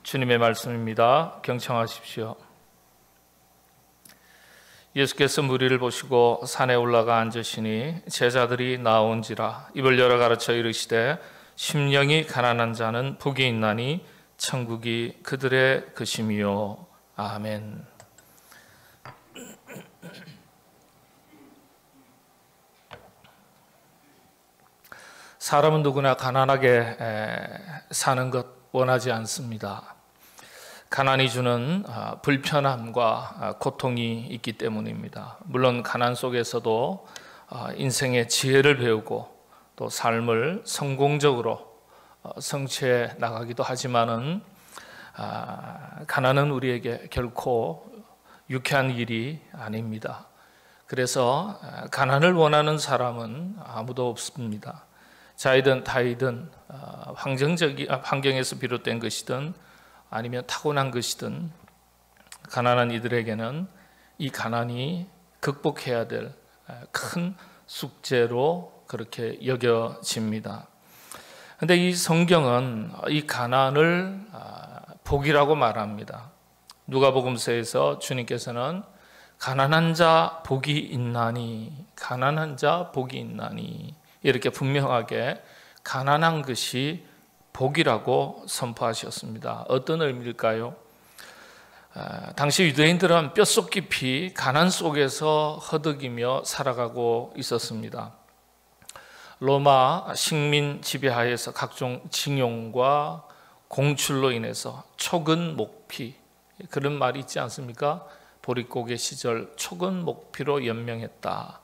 주님의 말씀입니다. 경청하십시오. 예수께서 무리를 보시고 산에 올라가 앉으시니 제자들이 나온지라 입을 열어 가르쳐 이르시되 심령이 가난한 자는 복이 있나니 천국이 그들의 것임이요. 아멘. 사람은 누구나 가난하게 사는 것 원하지 않습니다. 가난이 주는 불편함과 고통이 있기 때문입니다. 물론 가난 속에서도 인생의 지혜를 배우고 또 삶을 성공적으로 성취해 나가기도 하지만은 가난은 우리에게 결코 유쾌한 일이 아닙니다. 그래서 가난을 원하는 사람은 아무도 없습니다. 자이든 타이든 환경에서 비롯된 것이든 아니면 타고난 것이든 가난한 이들에게는 이 가난이 극복해야 될 큰 숙제로 그렇게 여겨집니다. 그런데 이 성경은 이 가난을 복이라고 말합니다. 누가복음서에서 주님께서는 가난한 자 복이 있나니, 가난한 자 복이 있나니 이렇게 분명하게 가난한 것이 복이라고 선포하셨습니다. 어떤 의미일까요? 당시 유대인들은 뼛속 깊이 가난 속에서 허덕이며 살아가고 있었습니다. 로마 식민 지배하에서 각종 징용과 공출로 인해서 초근목피, 그런 말이 있지 않습니까? 보릿고개 시절 초근목피로 연명했다.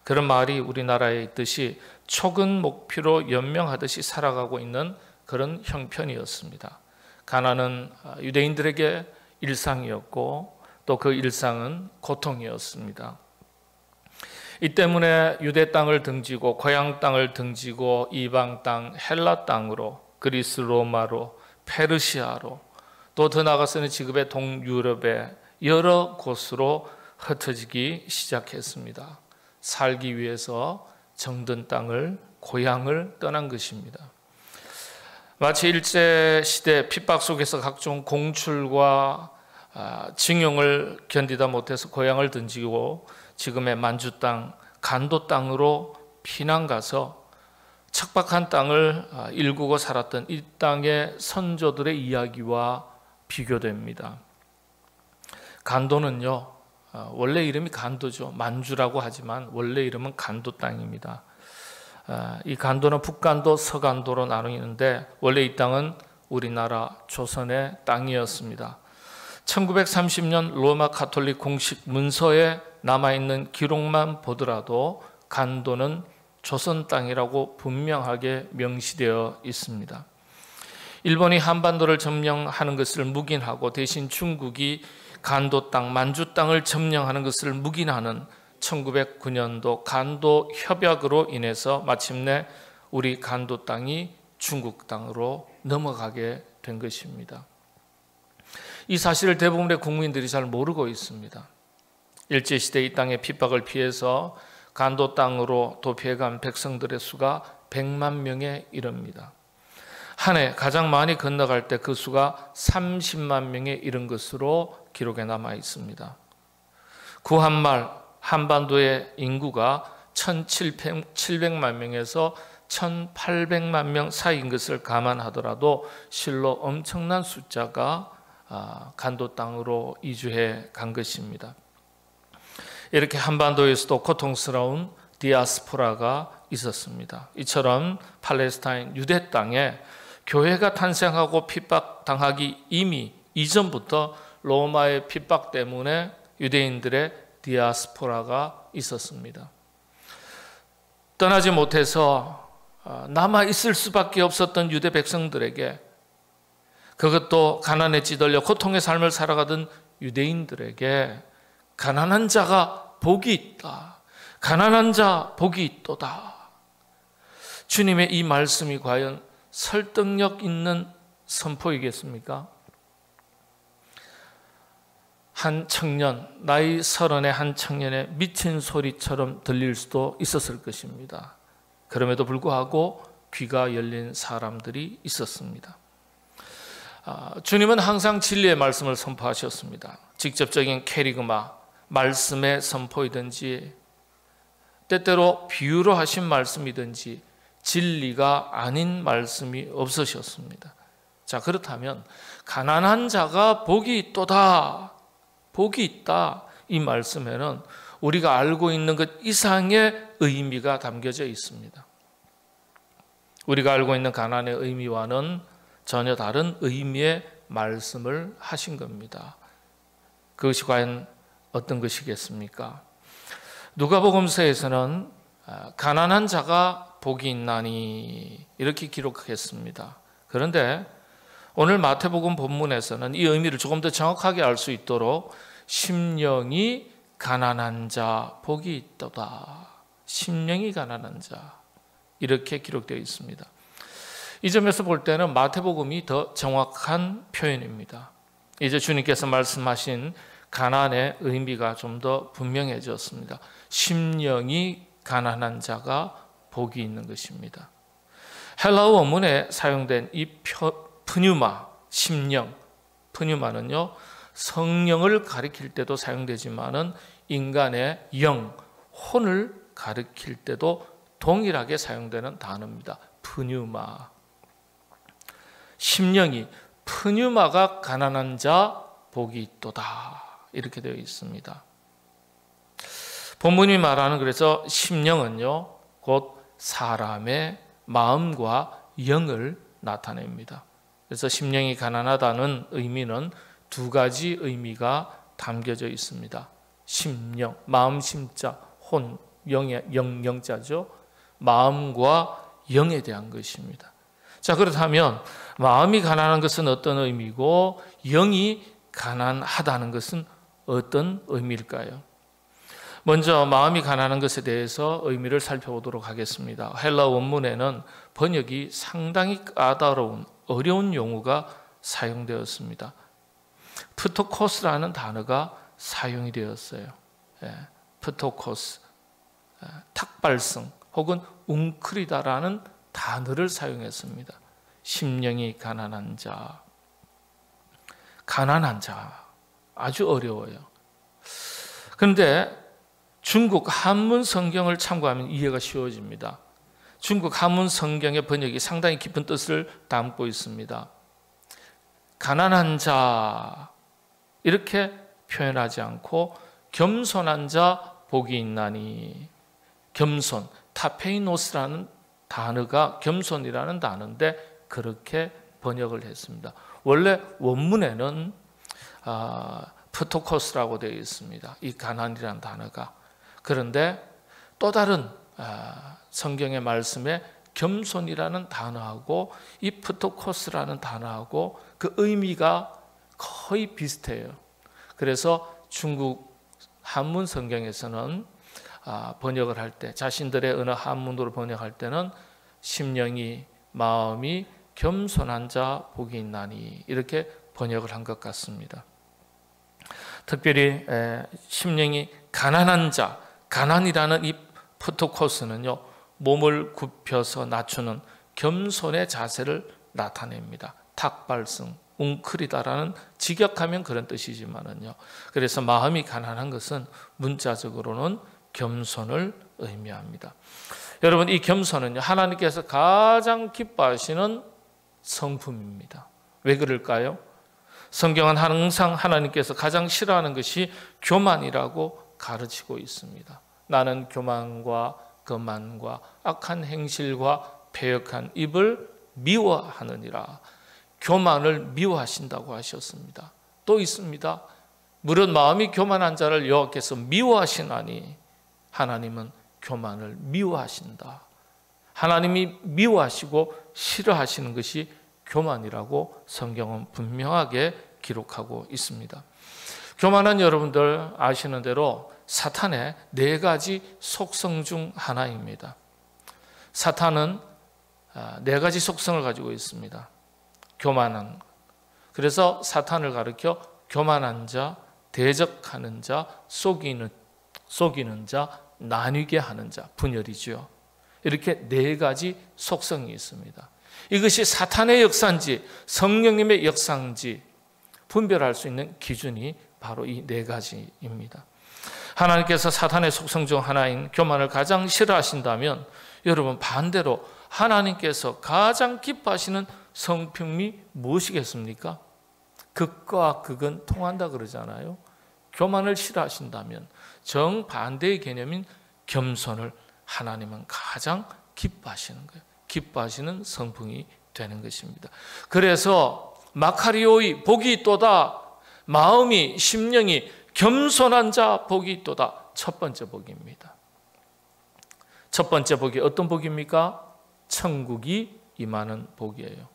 그런 말이 우리나라에 있듯이 초근목피로 연명하듯이 살아가고 있는 그런 형편이었습니다. 가난은 유대인들에게 일상이었고 또 그 일상은 고통이었습니다. 이 때문에 유대 땅을 등지고 고향 땅을 등지고 이방 땅 헬라 땅으로, 그리스 로마로, 페르시아로, 또 더 나아가서는 지금의 동유럽의 여러 곳으로 흩어지기 시작했습니다. 살기 위해서 정든 땅을, 고향을 떠난 것입니다. 마치 일제시대 핍박 속에서 각종 공출과 징용을 견디다 못해서 고향을 던지고 지금의 만주 땅, 간도 땅으로 피난 가서 척박한 땅을 일구고 살았던 이 땅의 선조들의 이야기와 비교됩니다. 간도는요, 원래 이름이 간도죠. 만주라고 하지만 원래 이름은 간도 땅입니다. 이 간도는 북간도, 서간도로 나누는데 원래 이 땅은 우리나라 조선의 땅이었습니다. 1930년 로마 가톨릭 공식 문서에 남아있는 기록만 보더라도 간도는 조선 땅이라고 분명하게 명시되어 있습니다. 일본이 한반도를 점령하는 것을 묵인하고 대신 중국이 간도 땅, 만주 땅을 점령하는 것을 묵인하는 1909년도 간도 협약으로 인해서 마침내 우리 간도 땅이 중국 땅으로 넘어가게 된 것입니다. 이 사실을 대부분의 국민들이 잘 모르고 있습니다. 일제시대 이 땅의 핍박을 피해서 간도 땅으로 도피해간 백성들의 수가 100만 명에 이릅니다. 한 해 가장 많이 건너갈 때 그 수가 30만 명에 이른 것으로 기록에 남아 있습니다. 구한말 한반도의 인구가 1700만 명에서 1800만 명 사이인 것을 감안하더라도 실로 엄청난 숫자가 간도 땅으로 이주해 간 것입니다. 이렇게 한반도에서도 고통스러운 디아스포라가 있었습니다. 이처럼 팔레스타인 유대 땅에 교회가 탄생하고 핍박당하기 이미 이전부터 로마의 핍박 때문에 유대인들의 디아스포라가 있었습니다. 떠나지 못해서 남아있을 수밖에 없었던 유대 백성들에게, 그것도 가난에 찌들려 고통의 삶을 살아가던 유대인들에게 가난한 자가 복이 있다, 가난한 자 복이 있도다. 주님의 이 말씀이 과연 설득력 있는 선포이겠습니까? 한 청년, 나이 30의 한 청년의 미친 소리처럼 들릴 수도 있었을 것입니다. 그럼에도 불구하고 귀가 열린 사람들이 있었습니다. 주님은 항상 진리의 말씀을 선포하셨습니다. 직접적인 캐리그마, 말씀의 선포이든지 때때로 비유로 하신 말씀이든지 진리가 아닌 말씀이 없으셨습니다. 자, 그렇다면 가난한 자가 복이 있도다, 복이 있다, 이 말씀에는 우리가 알고 있는 것 이상의 의미가 담겨져 있습니다. 우리가 알고 있는 가난의 의미와는 전혀 다른 의미의 말씀을 하신 겁니다. 그것이 과연 어떤 것이겠습니까? 누가복음서에서는 가난한 자가 복이 있나니 이렇게 기록했습니다. 그런데 오늘 마태복음 본문에서는 이 의미를 조금 더 정확하게 알 수 있도록 심령이 가난한 자 복이 있도다, 심령이 가난한 자, 이렇게 기록되어 있습니다. 이 점에서 볼 때는 마태복음이 더 정확한 표현입니다. 이제 주님께서 말씀하신 가난의 의미가 좀 더 분명해졌습니다. 심령이 가난한 자가 복이 있는 것입니다. 헬라어 원문에 사용된 이 푸뉴마, 심령, 푸뉴마는요, 성령을 가리킬 때도 사용되지만은 인간의 영, 혼을 가리킬 때도 동일하게 사용되는 단어입니다. 푸뉴마. 심령이, 푸뉴마가 가난한 자 복이 있도다, 이렇게 되어 있습니다. 본문이 말하는, 그래서 심령은요, 곧 사람의 마음과 영을 나타냅니다. 그래서 심령이 가난하다는 의미는 두 가지 의미가 담겨져 있습니다. 심령, 마음 심자, 혼, 영자죠. 마음과 영에 대한 것입니다. 자, 그렇다면 마음이 가난한 것은 어떤 의미고 영이 가난하다는 것은 어떤 의미일까요? 먼저 마음이 가난한 것에 대해서 의미를 살펴보도록 하겠습니다. 헬라 원문에는 번역이 상당히 까다로운 어려운 용어가 사용되었습니다. 프토코스라는 단어가 사용이 되었어요. 프토코스, 탁발성 혹은 웅크리다라는 단어를 사용했습니다. 심령이 가난한 자, 가난한 자, 아주 어려워요. 그런데 중국 한문 성경을 참고하면 이해가 쉬워집니다. 중국 한문 성경의 번역이 상당히 깊은 뜻을 담고 있습니다. 가난한 자 이렇게 표현하지 않고 겸손한 자 복이 있나니, 겸손, 타페이노스라는 단어가 겸손이라는 단어인데 그렇게 번역을 했습니다. 원래 원문에는 프토코스라고 되어 있습니다. 이 가난이라는 단어가. 그런데 또 다른 성경의 말씀에 겸손이라는 단어하고 이 프토코스라는 단어하고 그 의미가 거의 비슷해요. 그래서 중국 한문 성경에서는 번역을 할 때, 자신들의 언어 한문으로 번역할 때는 심령이, 마음이 겸손한 자 복이 있나니 이렇게 번역을 한 것 같습니다. 특별히 심령이 가난한 자, 가난이라는 이 프토코스는요, 몸을 굽혀서 낮추는 겸손의 자세를 나타냅니다. 탁발성, 웅크리다라는, 직역하면 그런 뜻이지만은요. 그래서 마음이 가난한 것은 문자적으로는 겸손을 의미합니다. 여러분, 이 겸손은요, 하나님께서 가장 기뻐하시는 성품입니다. 왜 그럴까요? 성경은 항상 하나님께서 가장 싫어하는 것이 교만이라고 가르치고 있습니다. 나는 교만과 거만과 악한 행실과 패역한 입을 미워하느니라. 교만을 미워하신다고 하셨습니다. 또 있습니다. 무릇 마음이 교만한 자를 여호와께서 미워하시나니, 하나님은 교만을 미워하신다. 하나님이 미워하시고 싫어하시는 것이 교만이라고 성경은 분명하게 기록하고 있습니다. 교만은 여러분들 아시는 대로 사탄의 4가지 속성 중 하나입니다. 사탄은 4가지 속성을 가지고 있습니다. 교만한, 그래서 사탄을 가리켜 교만한 자, 대적하는 자, 속이는 자, 나뉘게 하는 자, 분열이죠. 이렇게 4가지 속성이 있습니다. 이것이 사탄의 역사인지 성령님의 역사인지 분별할 수 있는 기준이 바로 이 네 가지입니다. 하나님께서 사탄의 속성 중 하나인 교만을 가장 싫어하신다면 여러분 반대로 하나님께서 가장 기뻐하시는 성품이 무엇이겠습니까? 극과 극은 통한다 그러잖아요. 교만을 싫어하신다면 정반대의 개념인 겸손을 하나님은 가장 기뻐하시는 거예요. 기뻐하시는 성품이 되는 것입니다. 그래서 마카리오의 복이 있도다, 마음이 심령이 겸손한 자 복이 있도다, 첫 번째 복입니다. 첫 번째 복이 어떤 복입니까? 천국이 임하는 복이에요.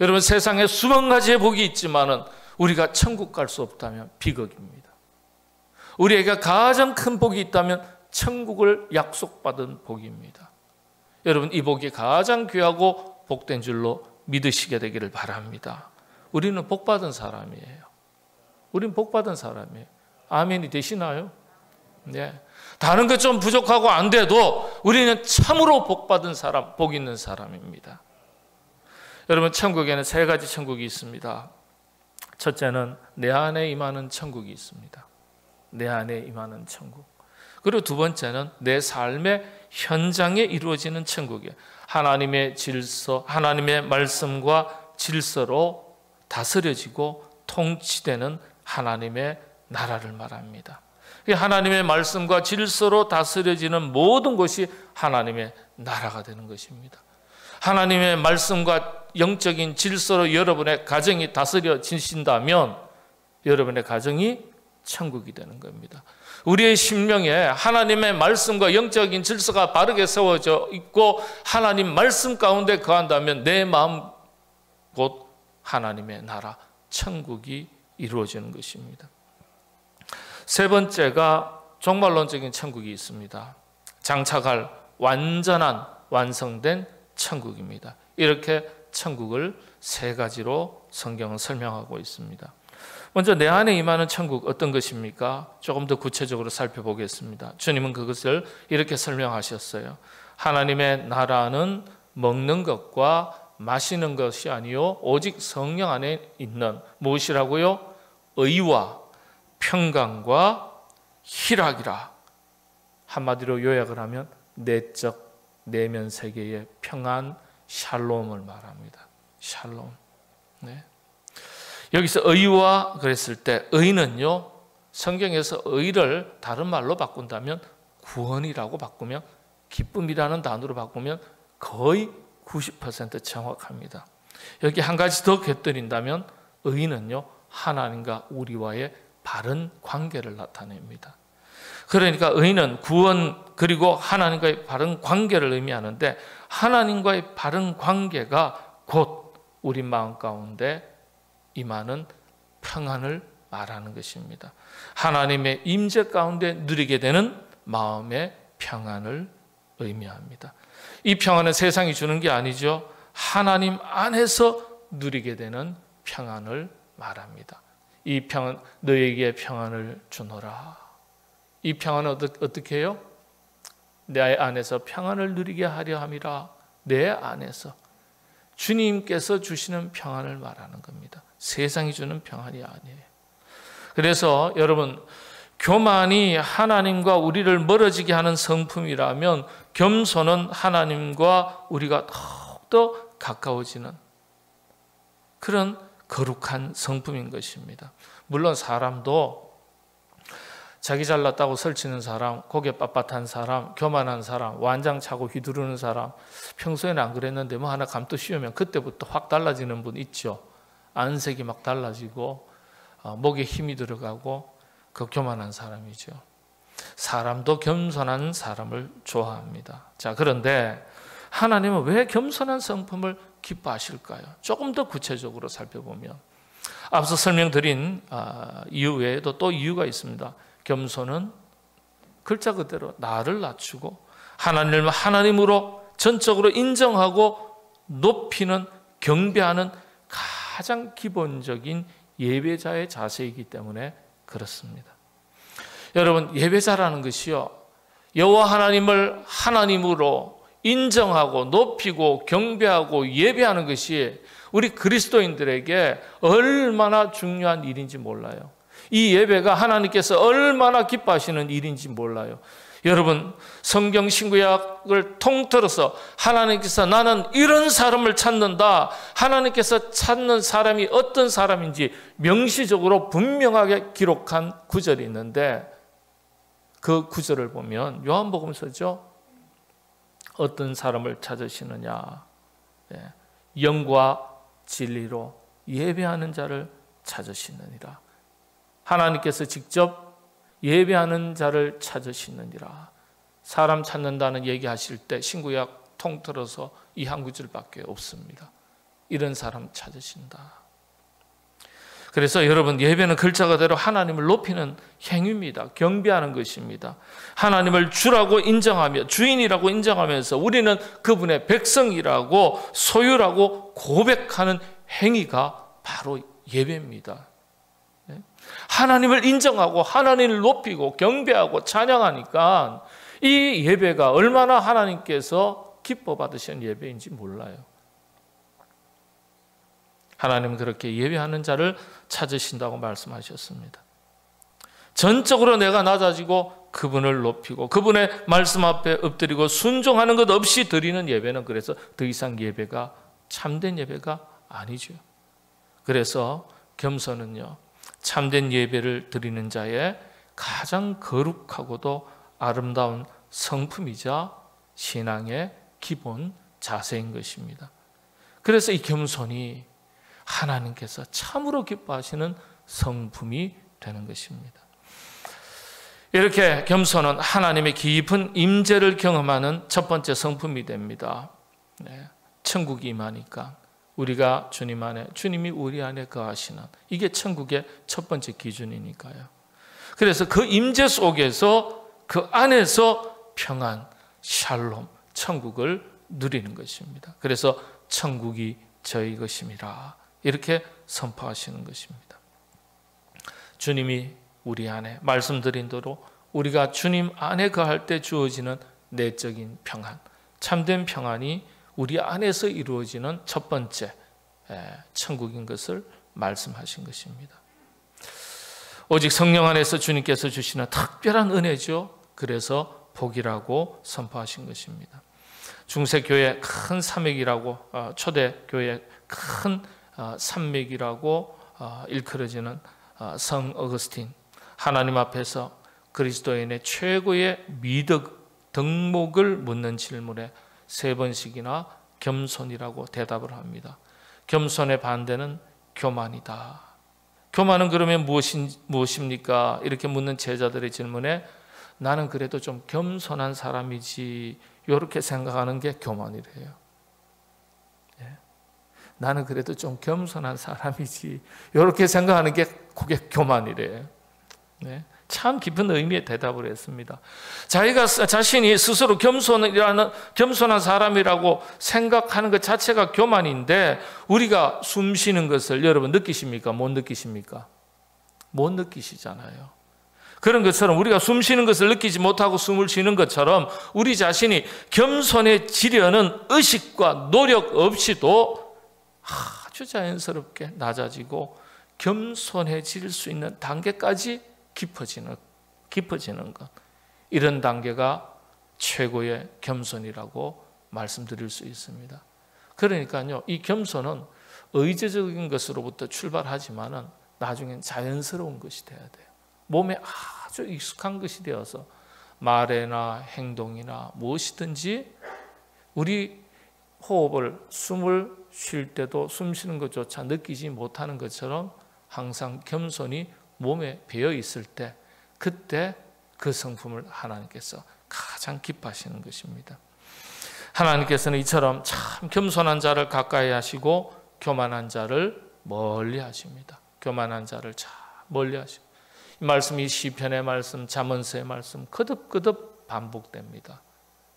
여러분 세상에 수만 가지의 복이 있지만은 우리가 천국 갈 수 없다면 비극입니다. 우리에게 가장 큰 복이 있다면 천국을 약속받은 복입니다. 여러분 이 복이 가장 귀하고 복된 줄로 믿으시게 되기를 바랍니다. 우리는 복받은 사람이에요. 우리는 복받은 사람이에요. 아멘이 되시나요? 네. 다른 것 좀 부족하고 안 돼도 우리는 참으로 복받은 사람, 복 있는 사람입니다. 여러분 천국에는 세 가지 천국이 있습니다. 첫째는 내 안에 임하는 천국이 있습니다. 내 안에 임하는 천국. 그리고 두 번째는 내 삶의 현장에 이루어지는 천국이에요. 하나님의 질서, 하나님의 말씀과 질서로 다스려지고 통치되는 하나님의 나라를 말합니다. 하나님의 말씀과 질서로 다스려지는 모든 것이 하나님의 나라가 되는 것입니다. 하나님의 말씀과 영적인 질서로 여러분의 가정이 다스려지신다면 여러분의 가정이 천국이 되는 겁니다. 우리의 심령에 하나님의 말씀과 영적인 질서가 바르게 세워져 있고 하나님 말씀 가운데 거한다면 내 마음 곧 하나님의 나라 천국이 이루어지는 것입니다. 세 번째가 종말론적인 천국이 있습니다. 장차갈 완전한 완성된 천국입니다. 이렇게 천국을 세 가지로 성경은 설명하고 있습니다. 먼저 내 안에 임하는 천국 어떤 것입니까? 조금 더 구체적으로 살펴보겠습니다. 주님은 그것을 이렇게 설명하셨어요. 하나님의 나라는 먹는 것과 마시는 것이 아니요 오직 성령 안에 있는 무엇이라고요? 의와 평강과 희락이라. 한마디로 요약을 하면 내적 내면 세계의 평안 샬롬을 말합니다. 샬롬. 네. 여기서 의와 그랬을 때 의는요 성경에서 의를 다른 말로 바꾼다면 구원이라고 바꾸면 기쁨이라는 단어로 바꾸면 거의 90% 정확합니다. 여기 한 가지 더 곁들인다면 의는요 하나님과 우리와의 바른 관계를 나타냅니다. 그러니까 의는 구원 그리고 하나님과의 바른 관계를 의미하는데 하나님과의 바른 관계가 곧 우리 마음 가운데 임하는 평안을 말하는 것입니다. 하나님의 임재 가운데 누리게 되는 마음의 평안을 의미합니다. 이 평안은 세상이 주는 게 아니죠. 하나님 안에서 누리게 되는 평안을 말합니다. 이 평안 너에게 평안을 주노라. 이 평안은 어떻게 해요? 내 안에서 평안을 누리게 하려 함이라. 내 안에서 주님께서 주시는 평안을 말하는 겁니다. 세상이 주는 평안이 아니에요. 그래서 여러분 교만이 하나님과 우리를 멀어지게 하는 성품이라면 겸손은 하나님과 우리가 더욱더 가까워지는 그런 거룩한 성품인 것입니다. 물론 사람도 자기 잘났다고 설치는 사람, 고개 빳빳한 사람, 교만한 사람, 완장차고 휘두르는 사람 평소에는 안 그랬는데 뭐 하나 감도 씌우면 그때부터 확 달라지는 분 있죠. 안색이 막 달라지고 목에 힘이 들어가고 그 교만한 사람이죠. 사람도 겸손한 사람을 좋아합니다. 자, 그런데 하나님은 왜 겸손한 성품을 기뻐하실까요? 조금 더 구체적으로 살펴보면 앞서 설명드린 이유 외에도 또 이유가 있습니다. 겸손은 글자 그대로 나를 낮추고 하나님을 하나님으로 전적으로 인정하고 높이는 경배하는 가장 기본적인 예배자의 자세이기 때문에 그렇습니다. 여러분 예배자라는 것이요 여호와 하나님을 하나님으로 인정하고 높이고 경배하고 예배하는 것이 우리 그리스도인들에게 얼마나 중요한 일인지 몰라요. 이 예배가 하나님께서 얼마나 기뻐하시는 일인지 몰라요. 여러분, 성경 신구약을 통틀어서 하나님께서 나는 이런 사람을 찾는다, 하나님께서 찾는 사람이 어떤 사람인지 명시적으로 분명하게 기록한 구절이 있는데, 그 구절을 보면 요한복음서죠. 어떤 사람을 찾으시느냐, 영과 진리로 예배하는 자를 찾으시느니라. 하나님께서 직접 예배하는 자를 찾으시느니라. 사람 찾는다는 얘기하실 때 신구약 통틀어서 이 한 구절밖에 없습니다. 이런 사람 찾으신다. 그래서 여러분, 예배는 글자 그대로 하나님을 높이는 행위입니다. 경배하는 것입니다. 하나님을 주라고 인정하며 주인이라고 인정하면서 우리는 그분의 백성이라고 소유라고 고백하는 행위가 바로 예배입니다. 하나님을 인정하고 하나님을 높이고 경배하고 찬양하니까 이 예배가 얼마나 하나님께서 기뻐 받으시는 예배인지 몰라요. 하나님은 그렇게 예배하는 자를 찾으신다고 말씀하셨습니다. 전적으로 내가 낮아지고 그분을 높이고 그분의 말씀 앞에 엎드리고 순종하는 것 없이 드리는 예배는 그래서 더 이상 예배가 참된 예배가 아니죠. 그래서 겸손은요, 참된 예배를 드리는 자의 가장 거룩하고도 아름다운 성품이자 신앙의 기본 자세인 것입니다. 그래서 이 겸손이 하나님께서 참으로 기뻐하시는 성품이 되는 것입니다. 이렇게 겸손은 하나님의 깊은 임재를 경험하는 첫 번째 성품이 됩니다. 천국이 임하니까 우리가 주님 안에, 주님이 우리 안에 거하시는, 이게 천국의 첫 번째 기준이니까요. 그래서 그 임재 속에서, 그 안에서 평안, 샬롬, 천국을 누리는 것입니다. 그래서 천국이 저희 것임이라 이렇게 선포하시는 것입니다. 주님이 우리 안에, 말씀드린 대로 우리가 주님 안에 거할 때 주어지는 내적인 평안, 참된 평안이 우리 안에서 이루어지는 첫 번째 천국인 것을 말씀하신 것입니다. 오직 성령 안에서 주님께서 주시는 특별한 은혜죠. 그래서 복이라고 선포하신 것입니다. 중세교회 큰 산맥이라고, 초대교회 큰 산맥이라고 일컬어지는 성 어거스틴, 하나님 앞에서 그리스도인의 최고의 미덕 덕목을 묻는 질문에 3번씩이나 겸손이라고 대답을 합니다. 겸손의 반대는 교만이다. 교만은 그러면 무엇입니까? 이렇게 묻는 제자들의 질문에 나는 그래도 좀 겸손한 사람이지, 이렇게 생각하는 게 교만이래요. 나는 그래도 좀 겸손한 사람이지, 이렇게 생각하는 게 그게 교만이래요. 참 깊은 의미의 대답을 했습니다. 자기가 자신이 스스로 겸손한 사람이라고 생각하는 것 자체가 교만인데, 우리가 숨 쉬는 것을 여러분 느끼십니까? 못 느끼십니까? 못 느끼시잖아요. 그런 것처럼 우리가 숨 쉬는 것을 느끼지 못하고 숨을 쉬는 것처럼 우리 자신이 겸손해지려는 의식과 노력 없이도 아주 자연스럽게 낮아지고 겸손해질 수 있는 단계까지 깊어지는 것, 이런 단계가 최고의 겸손이라고 말씀드릴 수 있습니다. 그러니까요, 이 겸손은 의제적인 것으로부터 출발하지만은 나중엔 자연스러운 것이 돼야 돼요. 몸에 아주 익숙한 것이 되어서 말이나 행동이나 무엇이든지 우리 호흡을, 숨을 쉴 때도 숨 쉬는 것조차 느끼지 못하는 것처럼 항상 겸손이 몸에 배어 있을 때, 그때 그 성품을 하나님께서 가장 기뻐하시는 것입니다. 하나님께서는 이처럼 참 겸손한 자를 가까이 하시고 교만한 자를 멀리 하십니다. 교만한 자를 참 멀리 하십니다. 이 말씀이 시편의 말씀, 잠언서의 말씀 거듭거듭 반복됩니다.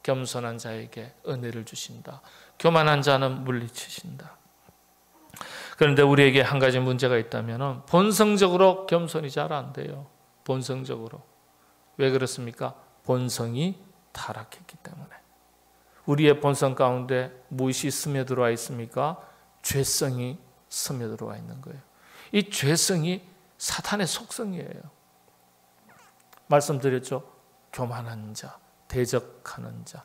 겸손한 자에게 은혜를 주신다. 교만한 자는 물리치신다. 그런데 우리에게 한 가지 문제가 있다면 본성적으로 겸손이 잘 안 돼요. 본성적으로. 왜 그렇습니까? 본성이 타락했기 때문에. 우리의 본성 가운데 무엇이 스며들어와 있습니까? 죄성이 스며들어와 있는 거예요. 이 죄성이 사탄의 속성이에요. 말씀드렸죠? 교만한 자, 대적하는 자,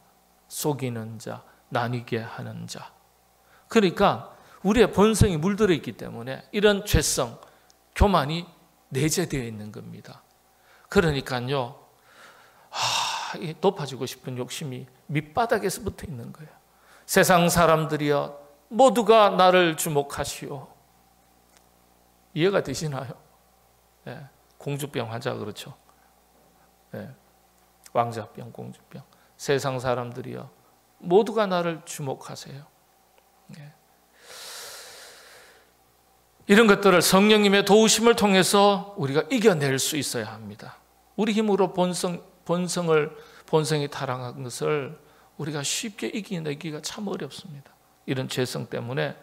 속이는 자, 나뉘게 하는 자. 그러니까 우리의 본성이 물들어 있기 때문에 이런 죄성, 교만이 내재되어 있는 겁니다. 그러니까요, 높아지고 싶은 욕심이 밑바닥에서 붙어 있는 거예요. 세상 사람들이여 모두가 나를 주목하시오. 이해가 되시나요? 네, 공주병 환자 그렇죠. 네, 왕자병, 공주병. 세상 사람들이여 모두가 나를 주목하세요. 네. 이런 것들을 성령님의 도우심을 통해서 우리가 이겨낼 수 있어야 합니다. 우리 힘으로 본성이 타락한 것을 우리가 쉽게 이겨내기가 참 어렵습니다. 이런 죄성 때문에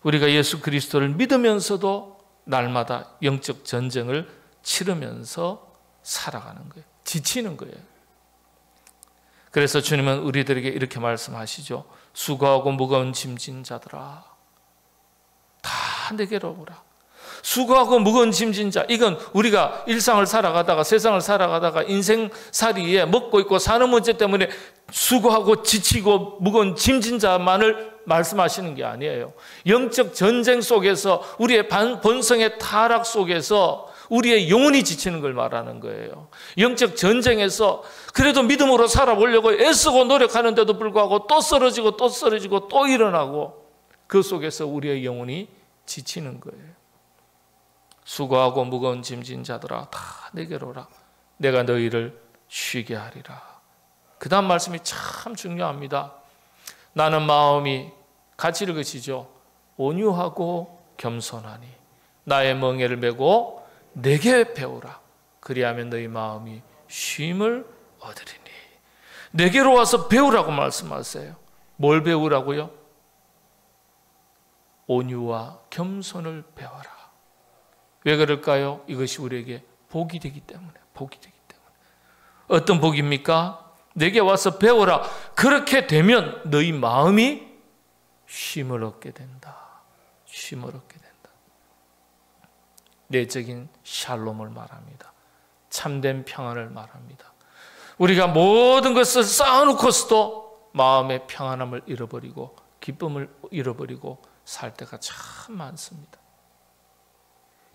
우리가 예수 그리스도를 믿으면서도 날마다 영적 전쟁을 치르면서 살아가는 거예요. 지치는 거예요. 그래서 주님은 우리들에게 이렇게 말씀하시죠. 수고하고 무거운 짐진 자들아 다 내게로 오라. 수고하고 무거운 짐진 자, 이건 우리가 일상을 살아가다가 세상을 살아가다가 인생살이에 먹고 있고 사는 문제 때문에 수고하고 지치고 무거운 짐진 자만을 말씀하시는 게 아니에요. 영적 전쟁 속에서 우리의 본성의 타락 속에서 우리의 영혼이 지치는 걸 말하는 거예요. 영적 전쟁에서 그래도 믿음으로 살아보려고 애쓰고 노력하는데도 불구하고 또 쓰러지고 또 쓰러지고 또 일어나고 그 속에서 우리의 영혼이 지치는 거예요. 수고하고 무거운 짐진 자들아 다 내게로 오라. 내가 너희를 쉬게 하리라. 그 다음 말씀이 참 중요합니다. 나는 마음이 같이 읽으시죠. 온유하고 겸손하니 나의 멍에를 메고 내게 배우라. 그리하면 너희 마음이 쉼을 얻으리니. 내게로 와서 배우라고 말씀하세요. 뭘 배우라고요? 온유와 겸손을 배워라. 왜 그럴까요? 이것이 우리에게 복이 되기 때문에. 복이 되기 때문에. 어떤 복입니까? 내게 와서 배워라. 그렇게 되면 너희 마음이 쉼을 얻게 된다. 쉼을 얻게 된다. 내적인 샬롬을 말합니다. 참된 평안을 말합니다. 우리가 모든 것을 쌓아놓고서도 마음의 평안함을 잃어버리고 기쁨을 잃어버리고 살 때가 참 많습니다.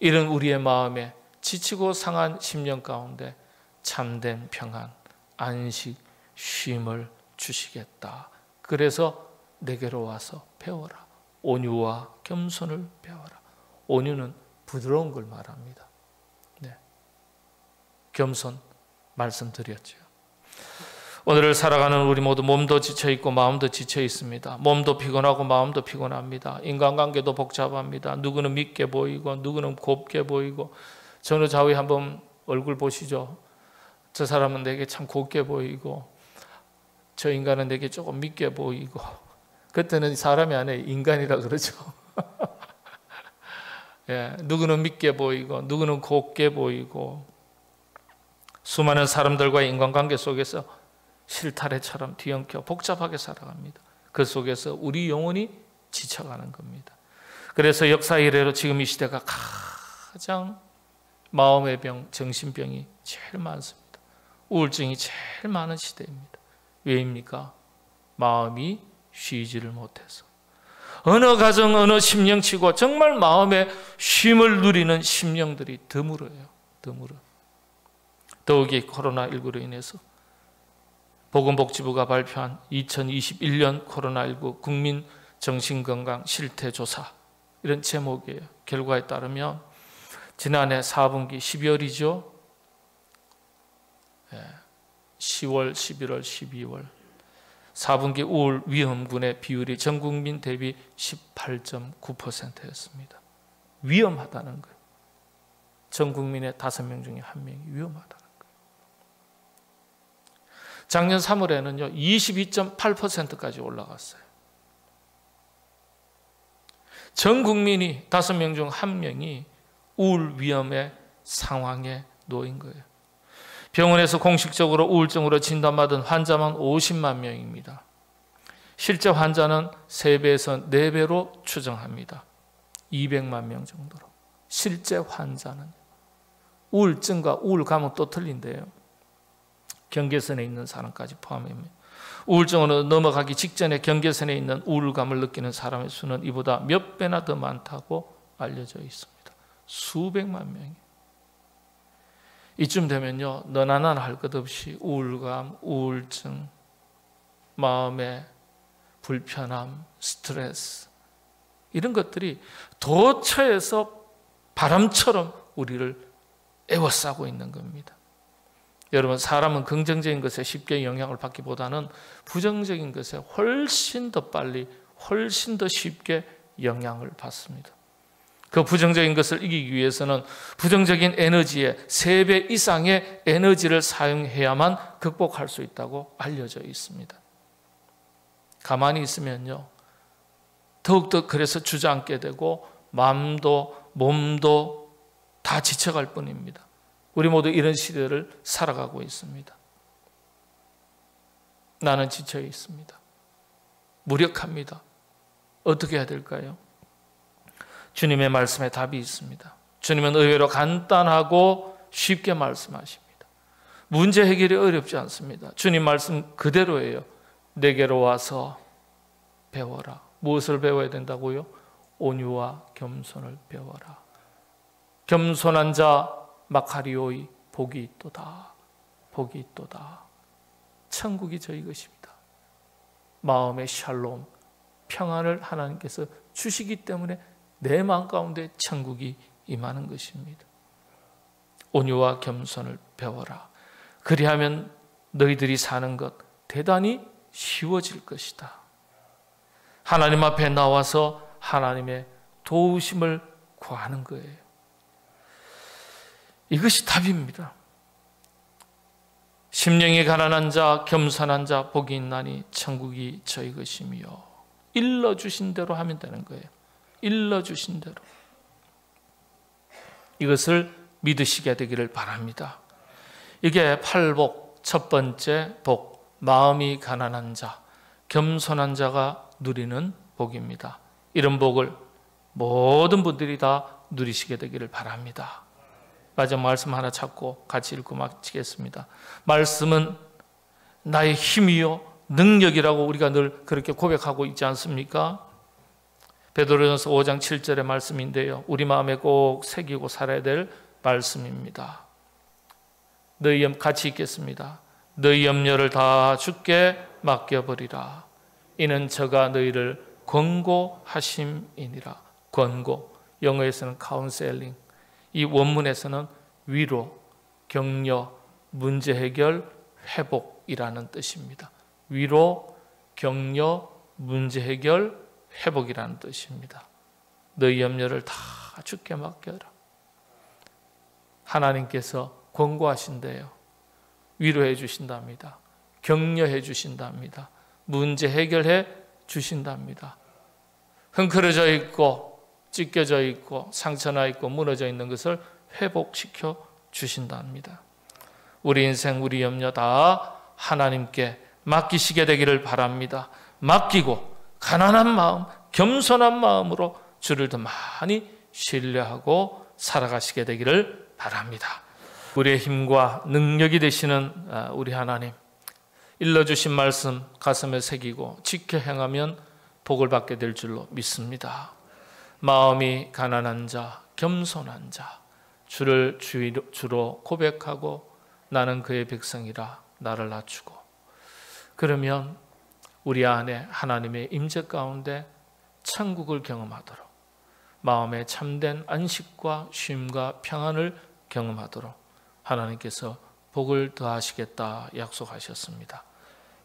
이런 우리의 마음에 지치고 상한 심령 가운데 참된 평안, 안식, 쉼을 주시겠다. 그래서 내게로 와서 배워라. 온유와 겸손을 배워라. 온유는 부드러운 걸 말합니다. 네. 겸손 말씀드렸죠. 오늘을 살아가는 우리 모두 몸도 지쳐있고 마음도 지쳐있습니다. 몸도 피곤하고 마음도 피곤합니다. 인간관계도 복잡합니다. 누구는 밉게 보이고 누구는 곱게 보이고 전후 좌우에 한번 얼굴 보시죠. 저 사람은 내게 참 곱게 보이고 저 인간은 내게 조금 밉게 보이고 그때는 사람이 아니에요. 인간이라 그러죠. 예, 누구는 밉게 보이고 누구는 곱게 보이고 수많은 사람들과의 인간관계 속에서 실타래처럼 뒤엉켜 복잡하게 살아갑니다. 그 속에서 우리 영혼이 지쳐가는 겁니다. 그래서 역사 이래로 지금 이 시대가 가장 마음의 병, 정신병이 제일 많습니다. 우울증이 제일 많은 시대입니다. 왜입니까? 마음이 쉬지를 못해서. 어느 가정, 어느 심령치고 정말 마음의 쉼을 누리는 심령들이 드물어요. 드물어. 더욱이 코로나19로 인해서 보건복지부가 발표한 2021년 코로나19 국민 정신건강 실태조사 이런 제목이에요. 결과에 따르면 지난해 4분기 12월이죠. 10월, 11월, 12월 4분기 우울 위험군의 비율이 전 국민 대비 18.9%였습니다. 위험하다는 거예요. 전 국민의 5명 중에 1명이 위험하다는 거예요. 작년 3월에는요 22.8%까지 올라갔어요. 전 국민이 5명 중 1명이 우울 위험의 상황에 놓인 거예요. 병원에서 공식적으로 우울증으로 진단받은 환자만 50만 명입니다. 실제 환자는 3배에서 4배로 추정합니다. 200만 명 정도로. 실제 환자는. 우울증과 우울감은 또 틀린데요. 경계선에 있는 사람까지 포함합니다. 우울증으로 넘어가기 직전에 경계선에 있는 우울감을 느끼는 사람의 수는 이보다 몇 배나 더 많다고 알려져 있습니다. 수백만 명이. 이쯤 되면요, 너나 나나 할 것 없이 우울감, 우울증, 마음의 불편함, 스트레스, 이런 것들이 도처에서 바람처럼 우리를 에워싸고 있는 겁니다. 여러분, 사람은 긍정적인 것에 쉽게 영향을 받기보다는 부정적인 것에 훨씬 더 빨리, 훨씬 더 쉽게 영향을 받습니다. 그 부정적인 것을 이기기 위해서는 부정적인 에너지의 3배 이상의 에너지를 사용해야만 극복할 수 있다고 알려져 있습니다. 가만히 있으면요, 더욱더 그래서 주저앉게 되고 마음도 몸도 다 지쳐갈 뿐입니다. 우리 모두 이런 시대를 살아가고 있습니다. 나는 지쳐 있습니다. 무력합니다. 어떻게 해야 될까요? 주님의 말씀에 답이 있습니다. 주님은 의외로 간단하고 쉽게 말씀하십니다. 문제 해결이 어렵지 않습니다. 주님 말씀 그대로예요. 내게로 와서 배워라. 무엇을 배워야 된다고요? 온유와 겸손을 배워라. 겸손한 자 마카리오이 복이 있도다. 복이 있도다. 천국이 저희 것입니다. 마음의 샬롬, 평안을 하나님께서 주시기 때문에 내 마음 가운데 천국이 임하는 것입니다. 온유와 겸손을 배워라. 그리하면 너희들이 사는 것 대단히 쉬워질 것이다. 하나님 앞에 나와서 하나님의 도우심을 구하는 거예요. 이것이 답입니다. 심령이 가난한 자, 겸손한 자 복이 있나니 천국이 저희 것이며, 일러주신 대로 하면 되는 거예요. 일러주신 대로. 이것을 믿으시게 되기를 바랍니다. 이게 팔복, 첫 번째 복, 마음이 가난한 자, 겸손한 자가 누리는 복입니다. 이런 복을 모든 분들이 다 누리시게 되기를 바랍니다. 마지막 말씀 하나 찾고 같이 읽고 마치겠습니다. 말씀은 나의 힘이요 능력이라고 우리가 늘 그렇게 고백하고 있지 않습니까? 베드로전서 5장 7절의 말씀인데요, 우리 마음에 꼭 새기고 살아야 될 말씀입니다. 같이 읽겠습니다. 너희 염려를 다 주께 맡겨버리라. 이는 저가 너희를 권고하심이니라. 권고, 영어에서는 카운셀링, 이 원문에서는 위로, 격려, 문제 해결, 회복이라는 뜻입니다. 위로, 격려, 문제 해결, 회복이라는 뜻입니다. 너희 염려를 다 주께 맡겨라. 하나님께서 권고하신대요. 위로해 주신답니다. 격려해 주신답니다. 문제 해결해 주신답니다. 흥크러져 있고 찢겨져 있고 상처나 있고 무너져 있는 것을 회복시켜 주신답니다. 우리 인생, 우리 염려 다 하나님께 맡기시게 되기를 바랍니다. 맡기고 가난한 마음, 겸손한 마음으로 주를 더 많이 신뢰하고 살아가시게 되기를 바랍니다. 우리의 힘과 능력이 되시는 우리 하나님, 일러주신 말씀 가슴에 새기고 지켜 행하면 복을 받게 될 줄로 믿습니다. 마음이 가난한 자, 겸손한 자, 주를 주로 고백하고 나는 그의 백성이라 나를 낮추고, 그러면 우리 안에 하나님의 임재 가운데 천국을 경험하도록, 마음의 참된 안식과 쉼과 평안을 경험하도록 하나님께서 복을 더하시겠다 약속하셨습니다.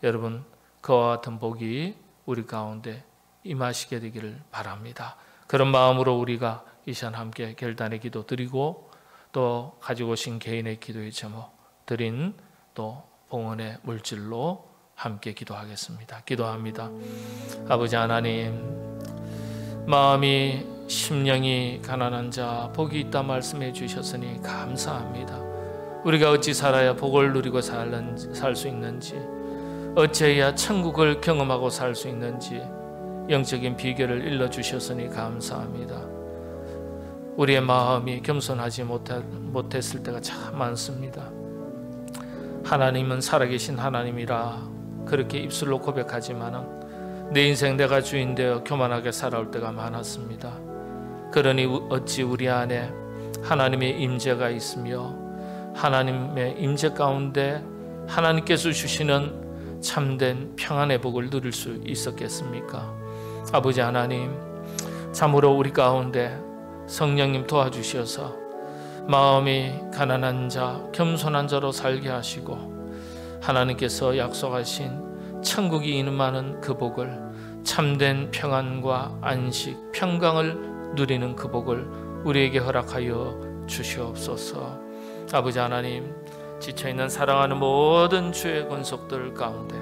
여러분, 그와 같은 복이 우리 가운데 임하시게 되기를 바랍니다. 그런 마음으로 우리가 이 시간 함께 결단의 기도 드리고, 또 가지고 오신 개인의 기도의 제목 드린 또 봉헌의 물질로 함께 기도하겠습니다. 기도합니다. 아버지 하나님, 마음이 심령이 가난한 자 복이 있다 말씀해 주셨으니 감사합니다. 우리가 어찌 살아야 복을 누리고 살 수 있는지, 어찌해야 천국을 경험하고 살 수 있는지 영적인 비결을 일러주셨으니 감사합니다. 우리의 마음이 겸손하지 못했을 때가 참 많습니다. 하나님은 살아계신 하나님이라 그렇게 입술로 고백하지만은 내 인생 내가 주인 되어 교만하게 살아올 때가 많았습니다. 그러니 어찌 우리 안에 하나님의 임재가 있으며 하나님의 임재 가운데 하나님께서 주시는 참된 평안의 복을 누릴 수 있었겠습니까? 아버지 하나님, 참으로 우리 가운데 성령님 도와주셔서 마음이 가난한 자, 겸손한 자로 살게 하시고 하나님께서 약속하신 천국이 이름하는 그 복을, 참된 평안과 안식, 평강을 누리는 그 복을 우리에게 허락하여 주시옵소서. 아버지 하나님, 지쳐있는 사랑하는 모든 주의 권속들 가운데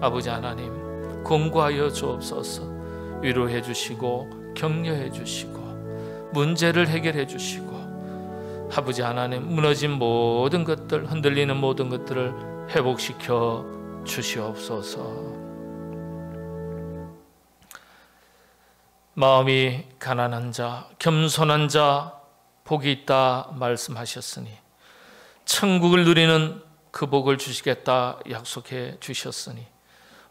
아버지 하나님 공고하여 주옵소서. 위로해 주시고 격려해 주시고 문제를 해결해 주시고 아버지 하나님 무너진 모든 것들, 흔들리는 모든 것들을 회복시켜 주시옵소서. 마음이 가난한 자, 겸손한 자 복이 있다 말씀하셨으니 천국을 누리는 그 복을 주시겠다 약속해 주셨으니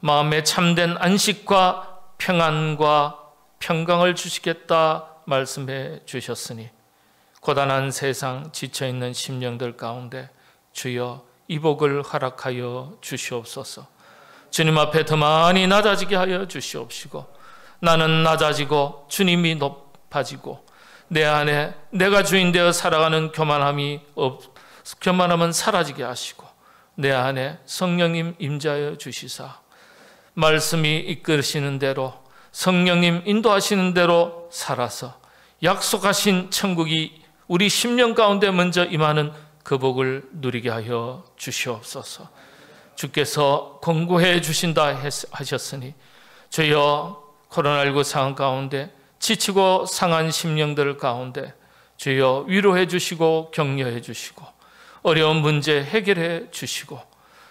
마음에 참된 안식과 평안과 평강을 주시겠다 말씀해 주셨으니 고단한 세상 지쳐있는 심령들 가운데 주여 이 복을 허락하여 주시옵소서. 주님 앞에 더 많이 낮아지게 하여 주시옵시고 나는 낮아지고 주님이 높아지고 내 안에 내가 주인 되어 살아가는 교만함은 사라지게 하시고 내 안에 성령님 임재하여 주시사 말씀이 이끄시는 대로 성령님 인도하시는 대로 살아서 약속하신 천국이 우리 심령 가운데 먼저 임하는 그 복을 누리게 하여 주시옵소서. 주께서 권고해 주신다 하셨으니 주여 코로나19 상황 가운데 지치고 상한 심령들 가운데 주여 위로해 주시고 격려해 주시고 어려운 문제 해결해 주시고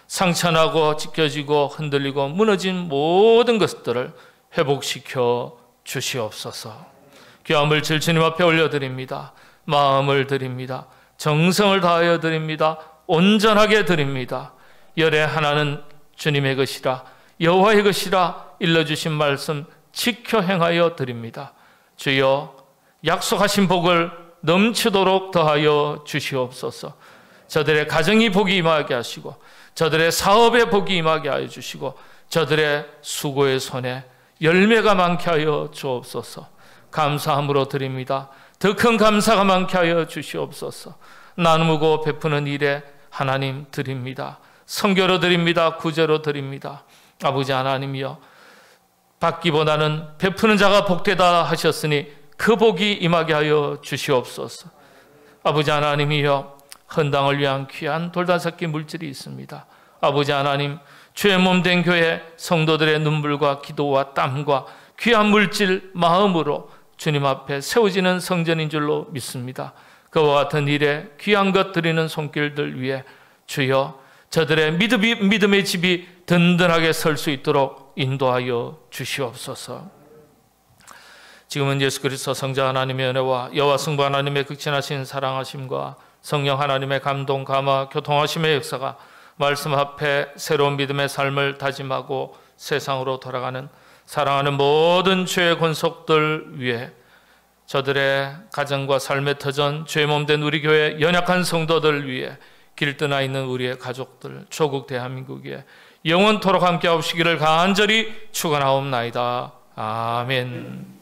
상처나고 찢겨지고 흔들리고 무너진 모든 것들을 회복시켜 주시옵소서. 귀한 물질 주님 앞에 올려드립니다. 마음을 드립니다. 정성을 다하여 드립니다. 온전하게 드립니다. 열의 하나는 주님의 것이라 여호와의 것이라 일러주신 말씀 지켜 행하여 드립니다. 주여 약속하신 복을 넘치도록 더하여 주시옵소서. 저들의 가정이 복이 임하게 하시고 저들의 사업에 복이 임하게 하여 주시고 저들의 수고의 손에 열매가 많게 하여 주옵소서. 감사함으로 드립니다. 더 큰 감사가 많게 하여 주시옵소서. 나누고 베푸는 일에 하나님 드립니다. 선교로 드립니다. 구제로 드립니다. 아버지 하나님이여 받기보다는 베푸는 자가 복되다 하셨으니 그 복이 임하게 하여 주시옵소서. 아버지 하나님이여 헌당을 위한 귀한 돌다섯개 물질이 있습니다. 아버지 하나님 주의 몸 된 교회 성도들의 눈물과 기도와 땀과 귀한 물질 마음으로 주님 앞에 세워지는 성전인 줄로 믿습니다. 그와 같은 일에 귀한 것 드리는 손길들 위해 주여 저들의 믿음의 집이 든든하게 설 수 있도록 인도하여 주시옵소서. 지금은 예수 그리스도 성자 하나님의 은혜와 여호와 성부 하나님의 극진하신 사랑하심과 성령 하나님의 감동, 감화, 교통하심의 역사가 말씀 앞에 새로운 믿음의 삶을 다짐하고 세상으로 돌아가는 사랑하는 모든 주의 권속들 위해 저들의 가정과 삶의 터전, 주의 몸된 우리 교회 연약한 성도들 위해 길 떠나 있는 우리의 가족들, 조국 대한민국에 영원토록 함께 하옵시기를 간절히 축원하옵나이다. 아멘.